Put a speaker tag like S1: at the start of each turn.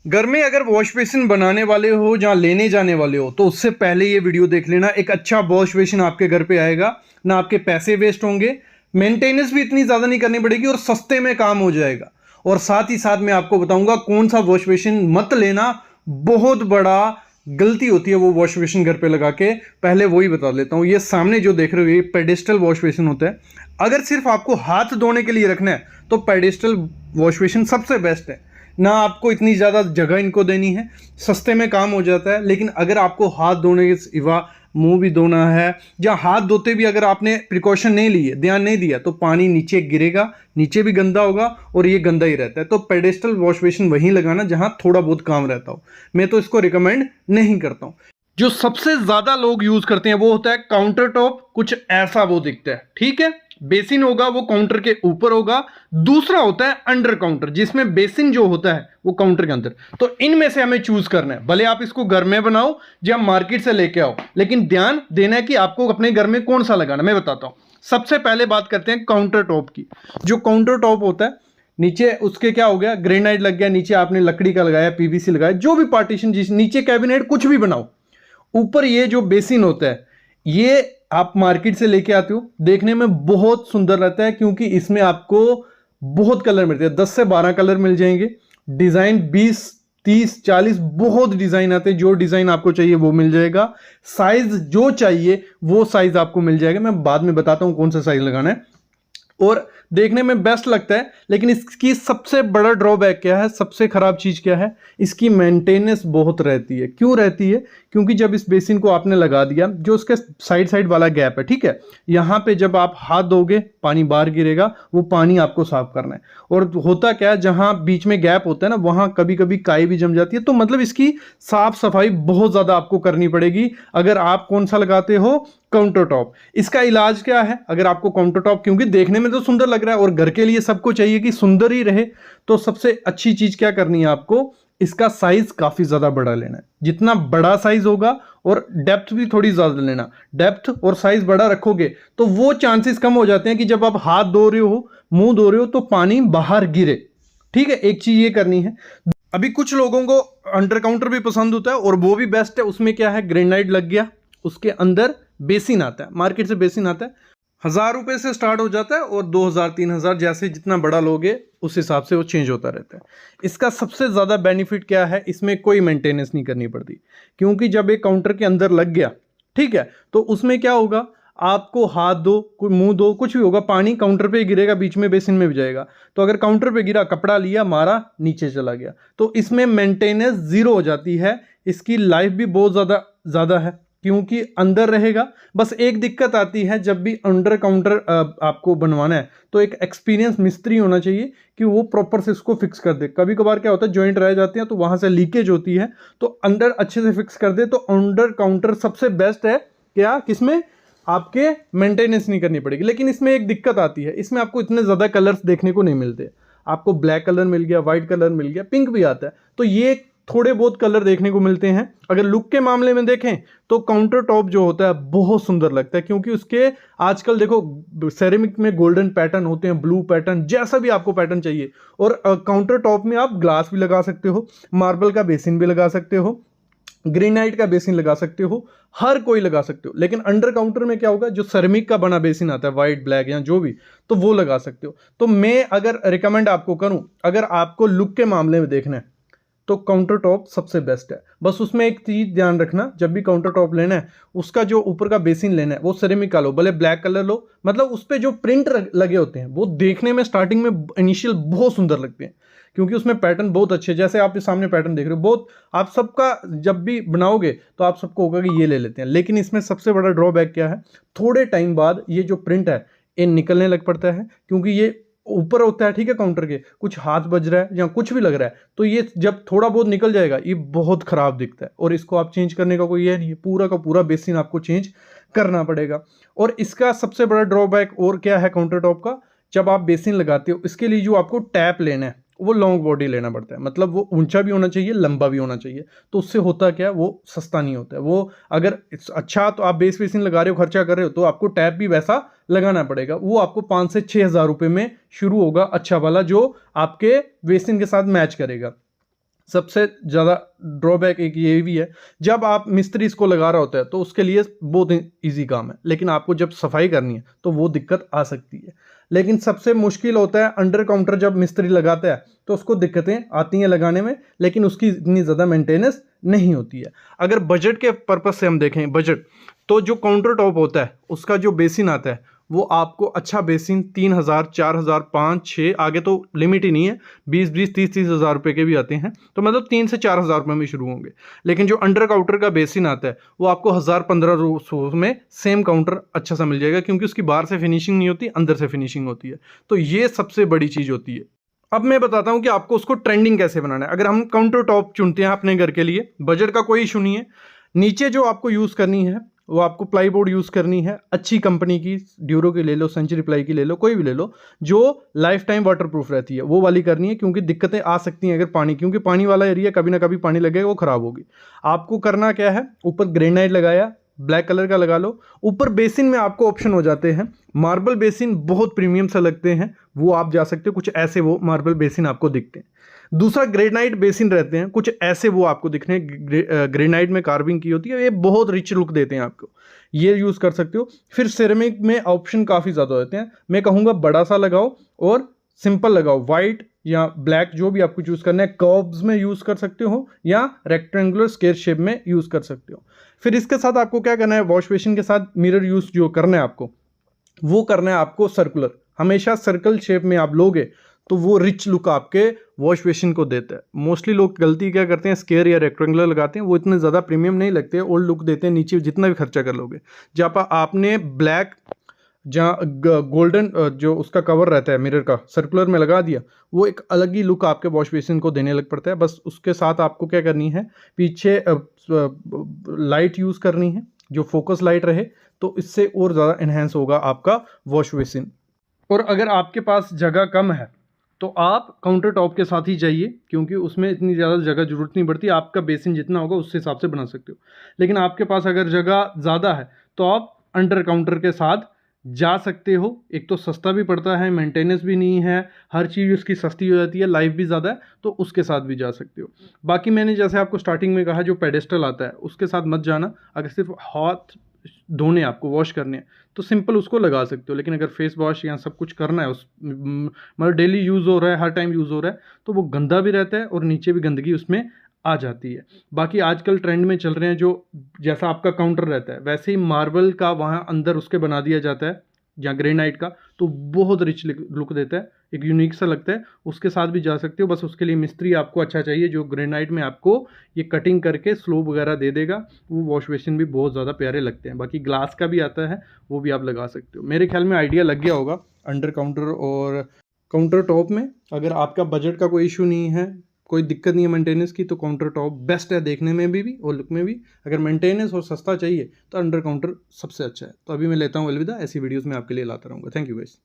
S1: घर में अगर वॉश बेसिन बनाने वाले हो या लेने जाने वाले हो तो उससे पहले ये वीडियो देख लेना। एक अच्छा वॉश बेसिन आपके घर पे आएगा, ना आपके पैसे वेस्ट होंगे, मेंटेनेंस भी इतनी ज़्यादा नहीं करनी पड़ेगी और सस्ते में काम हो जाएगा। और साथ ही साथ मैं आपको बताऊंगा कौन सा वॉश बेसिन मत लेना, बहुत बड़ा गलती होती है वो वॉश बेसिन घर पे लगा के। पहले वही बता देता हूँ। ये सामने जो देख रहे हो ये पेडेस्टल वॉश बेसिन होता है। अगर सिर्फ आपको हाथ धोने के लिए रखना है तो पेडेस्टल वॉश बेसिन सबसे बेस्ट है। ना आपको इतनी ज़्यादा जगह इनको देनी है, सस्ते में काम हो जाता है। लेकिन अगर आपको हाथ धोने के सिवा मुंह भी धोना है, या हाथ धोते भी अगर आपने प्रिकॉशन नहीं लिए, ध्यान नहीं दिया, तो पानी नीचे गिरेगा, नीचे भी गंदा होगा और ये गंदा ही रहता है। तो पेडेस्टल वॉश बेसिन वहीं लगाना जहां थोड़ा बहुत काम रहता हो। मैं तो इसको रिकमेंड नहीं करता हूं। जो सबसे ज्यादा लोग यूज करते हैं वो होता है काउंटर टॉप। कुछ ऐसा वो दिखता है, ठीक है। बेसिन होगा वो काउंटर के ऊपर होगा। दूसरा होता है अंडर काउंटर, जिसमें बेसिन जो होता है वो काउंटर के अंदर। तो इनमें से हमें चूज करना है, भले आप इसको घर में बनाओ या मार्केट से लेके आओ, लेकिन ध्यान देना है कि आपको अपने घर में कौन सा लगाना। मैं बताता हूं। सबसे पहले बात करते हैं काउंटर टॉप की। जो काउंटर टॉप होता है, नीचे उसके क्या हो गया, ग्रेनाइट लग गया, नीचे आपने लकड़ी का लगाया, पीवीसी लगाया, जो भी पार्टीशन, जिस नीचे कैबिनेट कुछ भी बनाओ। ऊपर ये जो बेसिन होता है ये आप मार्केट से लेके आते हो, देखने में बहुत सुंदर रहता है क्योंकि इसमें आपको बहुत कलर मिलते हैं। 10 से 12 कलर मिल जाएंगे। डिजाइन 20 30 40 बहुत डिजाइन आते हैं। जो डिजाइन आपको चाहिए वो मिल जाएगा। साइज जो चाहिए वो साइज आपको मिल जाएगा। मैं बाद में बताता हूं कौन सा साइज लगाना है। और देखने में बेस्ट लगता है, लेकिन इसकी सबसे बड़ा ड्रॉबैक क्या है, सबसे खराब चीज क्या है, इसकी मेंटेनेंस बहुत रहती है। क्यों रहती है? क्योंकि जब इस बेसिन को आपने लगा दिया, जो उसके साइड साइड वाला गैप है, ठीक है, यहां पे जब आप हाथ धोगे पानी बाहर गिरेगा, वो पानी आपको साफ करना है। और होता क्या है, जहां बीच में गैप होता है ना, वहां कभी कभी काई भी जम जाती है। तो मतलब इसकी साफ सफाई बहुत ज्यादा आपको करनी पड़ेगी अगर आप कौन सा लगाते हो, काउंटर टॉप। इसका इलाज क्या है? अगर आपको काउंटर टॉप, क्योंकि देखने में तो सुंदर लग रहा है और घर के लिए सबको चाहिए कि सुंदर ही रहे, तो सबसे अच्छी चीज क्या करनी है आपको, इसका साइज काफी ज्यादा बड़ा लेना है। जितना बड़ा साइज होगा, और डेप्थ भी थोड़ी ज्यादा लेना। डेप्थ और साइज बड़ा रखोगे तो वो चांसेस कम हो जाते हैं कि जब आप हाथ धो रहे हो, मुंह धो रहे हो, तो पानी बाहर गिरे। ठीक है, एक चीज ये करनी है। अभी कुछ लोगों को अंडर काउंटर भी पसंद होता है और वो भी बेस्ट है। उसमें क्या है, ग्रेनाइट लग गया, उसके अंदर बेसिन आता है, मार्केट से बेसिन आता है। 1000 रुपए से स्टार्ट हो जाता है और 2000 3000 जैसे जितना बड़ा लोगे उस हिसाब से वो चेंज होता रहता है। इसका सबसे ज़्यादा बेनिफिट क्या है, इसमें कोई मेंटेनेंस नहीं करनी पड़ती। क्योंकि जब एक काउंटर के अंदर लग गया, ठीक है, तो उसमें क्या होगा, आपको हाथ दो, कोई मुंह दो, कुछ भी होगा, पानी काउंटर पे गिरेगा, बीच में बेसिन में भी जाएगा। तो अगर काउंटर पे गिरा, कपड़ा लिया, मारा, नीचे चला गया, तो इसमें मेंटेनेंस जीरो हो जाती है। इसकी लाइफ भी बहुत ज़्यादा ज़्यादा है क्योंकि अंदर रहेगा। बस एक दिक्कत आती है, जब भी अंडर काउंटर आपको बनवाना है तो एक एक्सपीरियंस मिस्त्री होना चाहिए कि वो प्रॉपर से इसको फिक्स कर दे। कभी कभार क्या होता है, जॉइंट रह जाते हैं तो वहां से लीकेज होती है, तो अंदर अच्छे से फिक्स कर दे। तो अंडर काउंटर सबसे बेस्ट है। क्या? किसमें? आपके मेंटेनेंस नहीं करनी पड़ेगी। लेकिन इसमें एक दिक्कत आती है, इसमें आपको इतने ज़्यादा कलर्स देखने को नहीं मिलते। आपको ब्लैक कलर मिल गया, व्हाइट कलर मिल गया, पिंक भी आता है, तो ये थोड़े बहुत कलर देखने को मिलते हैं। अगर लुक के मामले में देखें तो काउंटर टॉप जो होता है बहुत सुंदर लगता है, क्योंकि उसके आजकल देखो सेरेमिक में गोल्डन पैटर्न होते हैं, ब्लू पैटर्न, जैसा भी आपको पैटर्न चाहिए। और काउंटर टॉप में आप ग्लास भी लगा सकते हो, मार्बल का बेसिन भी लगा सकते हो, ग्रेनाइट का बेसिन लगा सकते हो, हर कोई लगा सकते हो। लेकिन अंडर काउंटर में क्या होगा, जो सेरेमिक का बना बेसिन आता है, व्हाइट ब्लैक या जो भी, तो वो लगा सकते हो। तो मैं अगर रिकमेंड आपको करूं, अगर आपको लुक के मामले में देखना है तो काउंटर टॉप सबसे बेस्ट है। बस उसमें एक चीज ध्यान रखना, जब भी काउंटर टॉप लेना है, उसका जो ऊपर का बेसिन लेना है वो सेरेमिक का लो, भले ब्लैक कलर लो। मतलब उस पर जो प्रिंट लगे होते हैं वो देखने में स्टार्टिंग में इनिशियल बहुत सुंदर लगते हैं, क्योंकि उसमें पैटर्न बहुत अच्छे, जैसे आप इस सामने पैटर्न देख रहे हो, बहुत आप सबका जब भी बनाओगे तो आप सबको होगा कि ये ले लेते हैं। लेकिन इसमें सबसे बड़ा ड्रॉबैक क्या है, थोड़े टाइम बाद ये जो प्रिंट है ये निकलने लग पड़ता है, क्योंकि ये ऊपर होता है, ठीक है, काउंटर के कुछ हाथ बज रहा है या कुछ भी लग रहा है, तो ये जब थोड़ा बहुत निकल जाएगा ये बहुत खराब दिखता है। और इसको आप चेंज करने का कोई ये नहीं है, पूरा का पूरा बेसिन आपको चेंज करना पड़ेगा। और इसका सबसे बड़ा ड्रॉबैक और क्या है काउंटर टॉप का, जब आप बेसिन लगाते हो इसके लिए जो आपको टैप लेना है वो लॉन्ग बॉडी लेना पड़ता है। मतलब वो ऊंचा भी होना चाहिए, लंबा भी होना चाहिए। तो उससे होता क्या है, वो सस्ता नहीं होता है। वो अगर अच्छा, तो आप बेस बेसिन लगा रहे हो, खर्चा कर रहे हो, तो आपको टैप भी वैसा लगाना पड़ेगा। वो आपको 5 से 6 हज़ार रुपये में शुरू होगा, अच्छा वाला, जो आपके बेसिन के साथ मैच करेगा। सबसे ज़्यादा ड्रॉबैक एक ये भी है, जब आप मिस्त्री इसको लगा रहा होता है तो उसके लिए बहुत ईजी काम है, लेकिन आपको जब सफाई करनी है तो वो दिक्कत आ सकती है। लेकिन सबसे मुश्किल होता है अंडर काउंटर, जब मिस्त्री लगाता है तो उसको दिक्कतें आती हैं लगाने में, लेकिन उसकी इतनी ज़्यादा मेंटेनेंस नहीं होती है। अगर बजट के पर्पज़ से हम देखें बजट, तो जो काउंटर टॉप होता है उसका जो बेसिन आता है वो आपको अच्छा बेसिन 3,000, 4,000, 5, 6, आगे तो लिमिट ही नहीं है, 20, 30 हज़ार रुपये के भी आते हैं, तो मतलब 3 से 4,000 रुपये में शुरू होंगे। लेकिन जो अंडर काउंटर का बेसिन आता है वो आपको 1,000-1,500 में सेम काउंटर अच्छा सा मिल जाएगा, क्योंकि उसकी बाहर से फिनिशिंग नहीं होती, अंदर से फिनिशिंग होती है। तो ये सबसे बड़ी चीज़ होती है। अब मैं बताता हूँ कि आपको उसको ट्रेंडिंग कैसे बनाना है। अगर हम काउंटर टॉप चुनते हैं अपने घर के लिए, बजट का कोई इशू नहीं है। नीचे जो आपको यूज़ करनी है वो आपको प्लाई बोर्ड यूज़ करनी है, अच्छी कंपनी की, ड्यूरो की ले लो, सेंचुरी प्लाई की ले लो, कोई भी ले लो, जो लाइफ टाइम वाटर प्रूफ रहती है वो वाली करनी है, क्योंकि दिक्कतें आ सकती हैं अगर पानी, क्योंकि पानी वाला एरिया कभी ना कभी पानी लगेगा, वो ख़राब होगी। आपको करना क्या है, ऊपर ग्रेनाइट लगाया, ब्लैक कलर का लगा लो। ऊपर बेसिन में आपको ऑप्शन हो जाते हैं, मार्बल बेसिन बहुत प्रीमियम से लगते हैं, वो आप जा सकते हो, कुछ ऐसे वो मार्बल बेसिन आपको दिखते हैं। दूसरा ग्रेनाइट बेसिन रहते हैं, कुछ ऐसे वो आपको दिखने, ग्रेनाइट में कार्विंग की होती है, ये बहुत रिच लुक देते हैं आपको, ये यूज़ कर सकते हो। फिर सिरेमिक में ऑप्शन काफ़ी ज़्यादा होते हैं, मैं कहूँगा बड़ा सा लगाओ और सिंपल लगाओ, वाइट या ब्लैक जो भी आपको चूज़ करना है। कर्व्स में यूज़ कर सकते हो या रेक्टेंगुलर स्क्वायर शेप में यूज़ कर सकते हो। फिर इसके साथ आपको क्या करना है, वॉश बेसिन के साथ मिरर यूज़ जो करना है आपको, वो करना है आपको सर्कुलर। हमेशा सर्कल शेप में आप लोगे तो वो रिच लुक आपके वॉश बेसिन को देता है। मोस्टली लोग गलती क्या करते हैं, स्क्वायर या रेक्टेंगुलर लगाते हैं, वो इतने ज़्यादा प्रीमियम नहीं लगते, ओल्ड लुक देते हैं, नीचे जितना भी खर्चा कर लोगे। जहाँ आपने ब्लैक, जहाँ गोल्डन जो उसका कवर रहता है मिरर का, सर्कुलर में लगा दिया, वो एक अलग ही लुक आपके वॉश बेसिन को देने लग पड़ता है। बस उसके साथ आपको क्या करनी है, पीछे लाइट यूज़ करनी है जो फोकस लाइट रहे, तो इससे और ज़्यादा इन्हेंस होगा आपका वॉश बेसिन। और अगर आपके पास जगह कम है तो आप काउंटर टॉप के साथ ही जाइए, क्योंकि उसमें इतनी ज़्यादा जगह ज़रूरत नहीं पड़ती, आपका बेसिन जितना होगा उस हिसाब से बना सकते हो। लेकिन आपके पास अगर जगह ज़्यादा है तो आप अंडर काउंटर के साथ जा सकते हो। एक तो सस्ता भी पड़ता है, मेंटेनेंस भी नहीं है, हर चीज़ उसकी सस्ती हो जाती है, लाइफ भी ज़्यादा है, तो उसके साथ भी जा सकते हो। बाकी मैंने जैसे आपको स्टार्टिंग में कहा, जो पेडेस्टल आता है उसके साथ मत जाना। अगर सिर्फ हाथ धोने, आपको वॉश करने हैं, तो सिंपल उसको लगा सकते हो। लेकिन अगर फेस वॉश या सब कुछ करना है, उस मतलब डेली यूज़ हो रहा है, हर टाइम यूज़ हो रहा है, तो वो गंदा भी रहता है और नीचे भी गंदगी उसमें आ जाती है। बाकी आजकल ट्रेंड में चल रहे हैं, जो जैसा आपका काउंटर रहता है वैसे ही मार्बल का वहाँ अंदर उसके बना दिया जाता है, या ग्रेनाइट का, तो बहुत रिच लुक देता है, एक यूनिक सा लगता है। उसके साथ भी जा सकते हो, बस उसके लिए मिस्त्री आपको अच्छा चाहिए जो ग्रेनाइट में आपको ये कटिंग करके स्लोप वगैरह दे देगा। वो वॉश बेसिन भी बहुत ज़्यादा प्यारे लगते हैं। बाकी ग्लास का भी आता है, वो भी आप लगा सकते हो। मेरे ख्याल में आइडिया लग गया होगा अंडर काउंटर और काउंटर टॉप में। अगर आपका बजट का कोई इशू नहीं है, कोई दिक्कत नहीं है मेंटेनेंस की, तो काउंटर टॉप बेस्ट है देखने में भी और लुक में भी। अगर मेंटेनेंस और सस्ता चाहिए तो अंडर काउंटर सबसे अच्छा है। तो अभी मैं लेता हूँ अलविदा, ऐसी वीडियोस में आपके लिए लाता रहूँगा। Thank you guys.